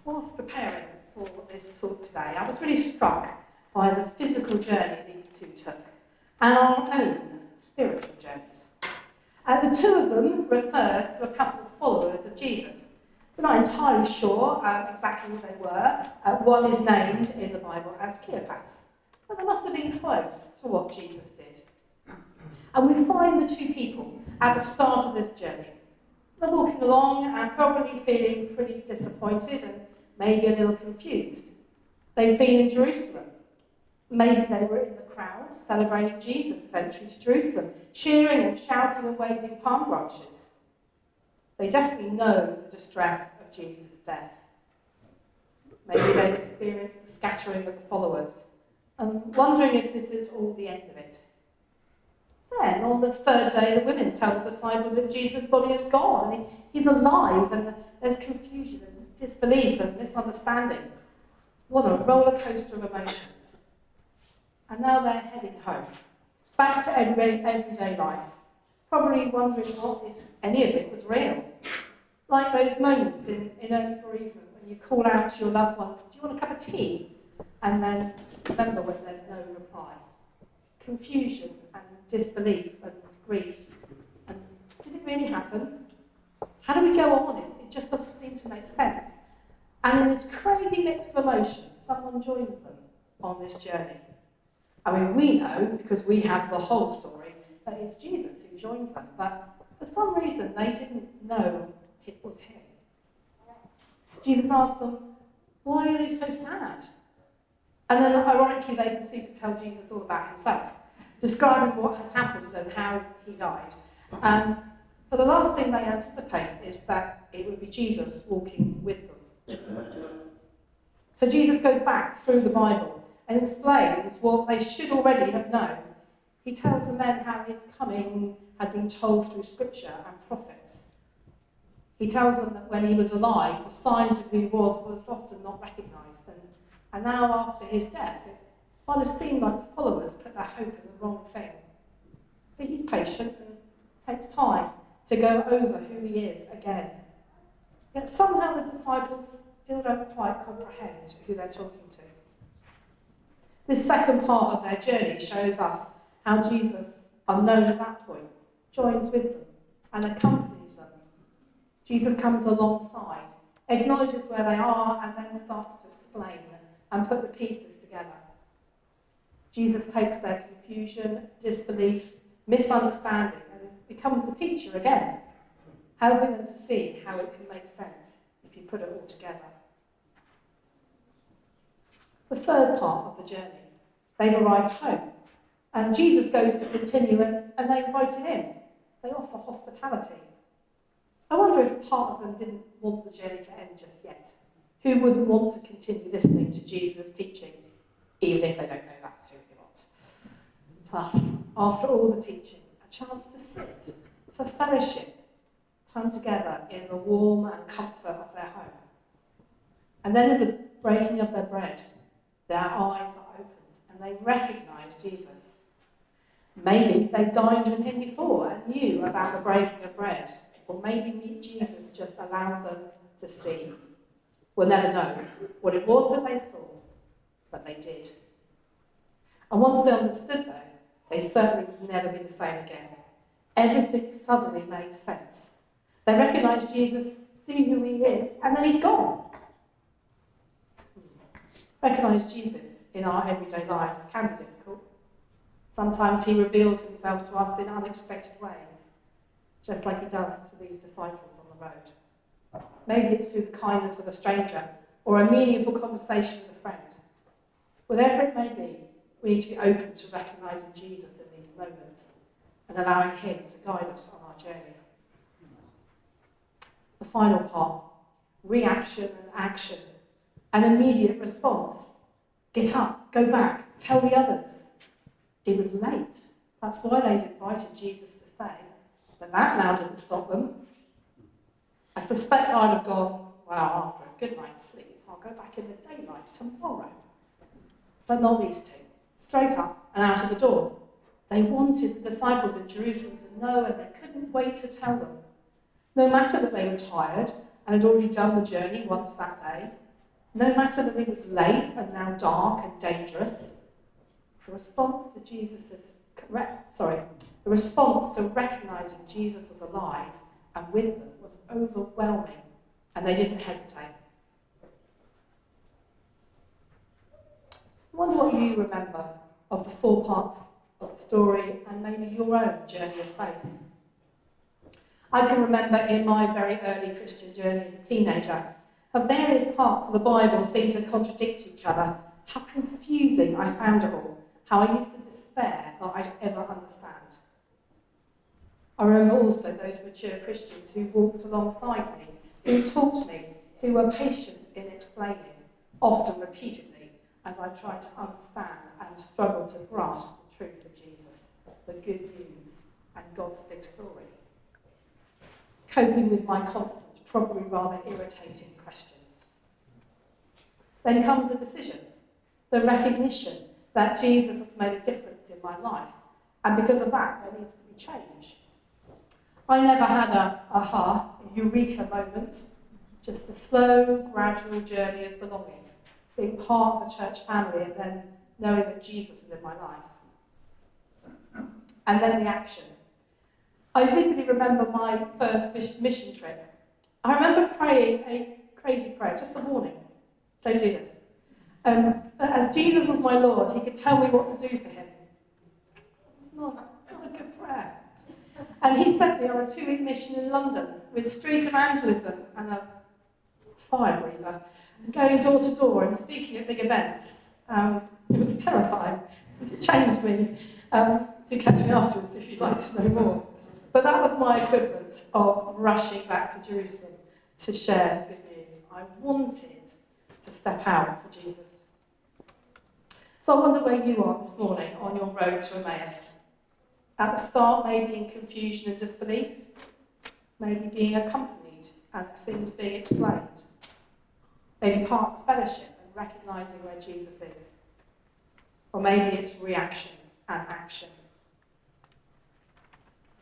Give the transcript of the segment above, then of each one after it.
whilst preparing for this talk today, I was really struck by the physical journey these two took and our own spiritual journeys. The two of them refers to a couple of followers of Jesus. We're not entirely sure exactly who they were. One is named in the Bible as Cleopas, but they must have been close to what Jesus did. And we find the two people at the start of this journey. They're walking along and probably feeling pretty disappointed and maybe a little confused. They've been in Jerusalem. Maybe they were in the crowd celebrating Jesus' entry to Jerusalem, cheering and shouting and waving palm branches. They definitely know the distress of Jesus' death. Maybe they've experienced the scattering of the followers, and wondering if this is all the end of it. Then, on the third day, the women tell the disciples that Jesus' body is gone, and he's alive, and there's confusion and disbelief and misunderstanding. What a roller coaster of emotions. And now they're heading home, back to everyday life, probably wondering what, if any of it was real. Like those moments in early bereavement when you call out to your loved one, do you want a cup of tea? And then remember when there's no reply. Confusion and disbelief and grief. And did it really happen? How do we go on? It just doesn't seem to make sense. And in this crazy mix of emotions, someone joins them on this journey. I mean, we know, because we have the whole story, that it's Jesus who joins them. But for some reason, they didn't know it was him. Jesus asked them, why are you so sad? And then, ironically, they proceed to tell Jesus all about himself, describing what has happened and how he died. And but the last thing they anticipate is that it would be Jesus walking with them. So Jesus goes back through the Bible and explains what they should already have known. He tells the men how his coming had been told through Scripture and prophets. He tells them that when he was alive, the signs of who he was often not recognised. And now, after his death, it might have seemed like the followers put their hope in the wrong thing. But he's patient and takes time to go over who he is again. Yet somehow the disciples still don't quite comprehend who they're talking to. This second part of their journey shows us how Jesus, unknown at that point, joins with them and accompanies them. Jesus comes alongside, acknowledges where they are, and then starts to explain and put the pieces together. Jesus takes their confusion, disbelief, misunderstanding, and becomes the teacher again, helping them to see how it can make sense if you put it all together. The third part of the journey, they've arrived home, and Jesus goes to continue, and they invite him in. They offer hospitality. I wonder if part of them didn't want the journey to end just yet. Who wouldn't want to continue listening to Jesus' teaching, even if they don't know that's who he was? Plus, after all the teaching, a chance to sit for fellowship, time together in the warmth and comfort of their home. And then at the breaking of their bread, their eyes are opened and they recognise Jesus. Maybe they dined with him before and knew about the breaking of bread, or maybe Jesus just allowed them to see. We'll never know what it was that they saw, but they did. And once they understood, though, they certainly would never be the same again. Everything suddenly made sense. They recognised Jesus, see who he is, and then he's gone. Recognise Jesus in our everyday lives can be difficult. Sometimes he reveals himself to us in unexpected ways, just like he does to these disciples on the road. Maybe it's through the kindness of a stranger or a meaningful conversation with a friend. Whatever it may be, we need to be open to recognising Jesus in these moments and allowing him to guide us on our journey. The final part, reaction and action, an immediate response. Get up, go back, tell the others. It was late. That's why they'd invited Jesus to stay. But that now didn't stop them. I suspect I'd have gone, well, after a good night's sleep, I'll go back in the daylight tomorrow. But not these two. Straight up and out of the door. They wanted the disciples in Jerusalem to know, and they couldn't wait to tell them. No matter that they were tired and had already done the journey once that day, no matter that it was late and now dark and dangerous, the response to recognizing Jesus was alive and with them was overwhelming, and they didn't hesitate. I wonder what you remember of the 4 parts of the story and maybe your own journey of faith. I can remember in my very early Christian journey as a teenager, how various parts of the Bible seemed to contradict each other, how confusing I found it all, how I used to despair that I'd ever understand. I remember also those mature Christians who walked alongside me, who taught me, who were patient in explaining, often repeatedly, as I tried to understand and struggle to grasp the truth of Jesus, the good news, and God's big story. Coping with my constant, probably rather irritating questions. Then comes a decision, the recognition that Jesus has made a difference in my life, and because of that, there needs to be change. I never had a eureka moment, just a slow, gradual journey of belonging, being part of the church family and then knowing that Jesus is in my life. And then the action. I vividly remember my first mission trip. I remember praying a crazy prayer, just a warning, don't do this. As Jesus was my Lord, he could tell me what to do for him. It's not a good prayer. And he sent me on a 2-week mission in London with street evangelism and a fire breather, going door to door and speaking at big events. It was terrifying. It changed me. To catch me afterwards if you'd like to know more. But that was my equivalent of rushing back to Jerusalem to share the good news. I wanted to step out for Jesus. So I wonder where you are this morning on your road to Emmaus. At the start, maybe in confusion and disbelief, maybe being accompanied and things being explained, maybe part of the fellowship and recognising where Jesus is, or maybe it's reaction and action.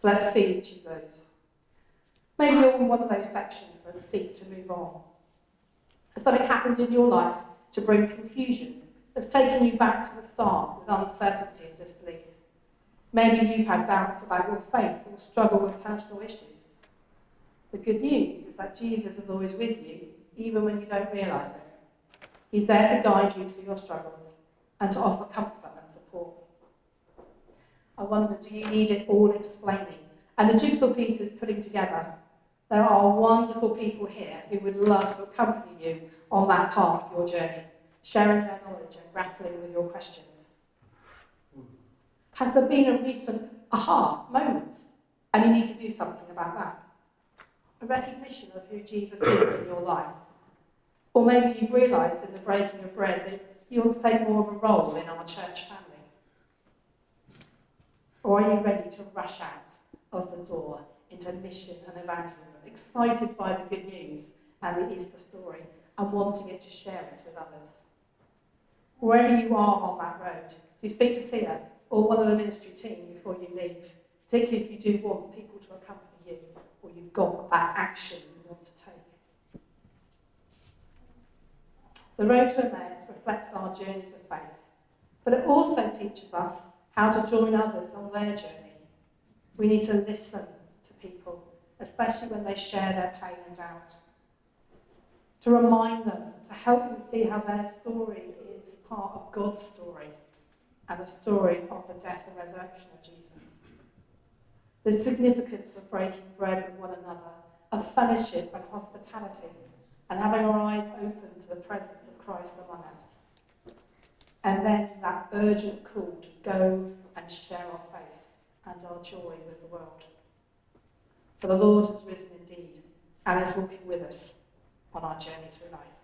So let's see each of those. Maybe you're in one of those sections and seek to move on. Has something happened in your life to bring confusion that's taken you back to the start with uncertainty and disbelief? Maybe you've had doubts about your faith or struggle with personal issues. The good news is that Jesus is always with you, even when you don't realise it. He's there to guide you through your struggles and to offer comfort and support. I wonder, do you need it all explaining? And the jigsaw pieces putting together. There are wonderful people here who would love to accompany you on that part of your journey, sharing their knowledge and grappling with your questions. Has there been a recent aha moment and you need to do something about that? A recognition of who Jesus is in your life? Or maybe you've realised in the breaking of bread that you want to take more of a role in our church family. Or are you ready to rush out of the door into mission and evangelism, excited by the good news and the Easter story, and wanting it to share it with others? Wherever you are on that road, if you speak to Thea or one of the ministry team before you leave, particularly if you do want people to accompany you, or you've got that action you want to take. The road to Emmaus reflects our journeys of faith, but it also teaches us how to join others on their journey. We need to listen to people, especially when they share their pain and doubt. To remind them, to help them see how their story is part of God's story and the story of the death and resurrection of Jesus. The significance of breaking bread with one another, of fellowship and hospitality, and having our eyes open to the presence of Christ among us. And then that urgent call to go and share our faith and our joy with the world. For the Lord has risen indeed and is walking with us on our journey through life.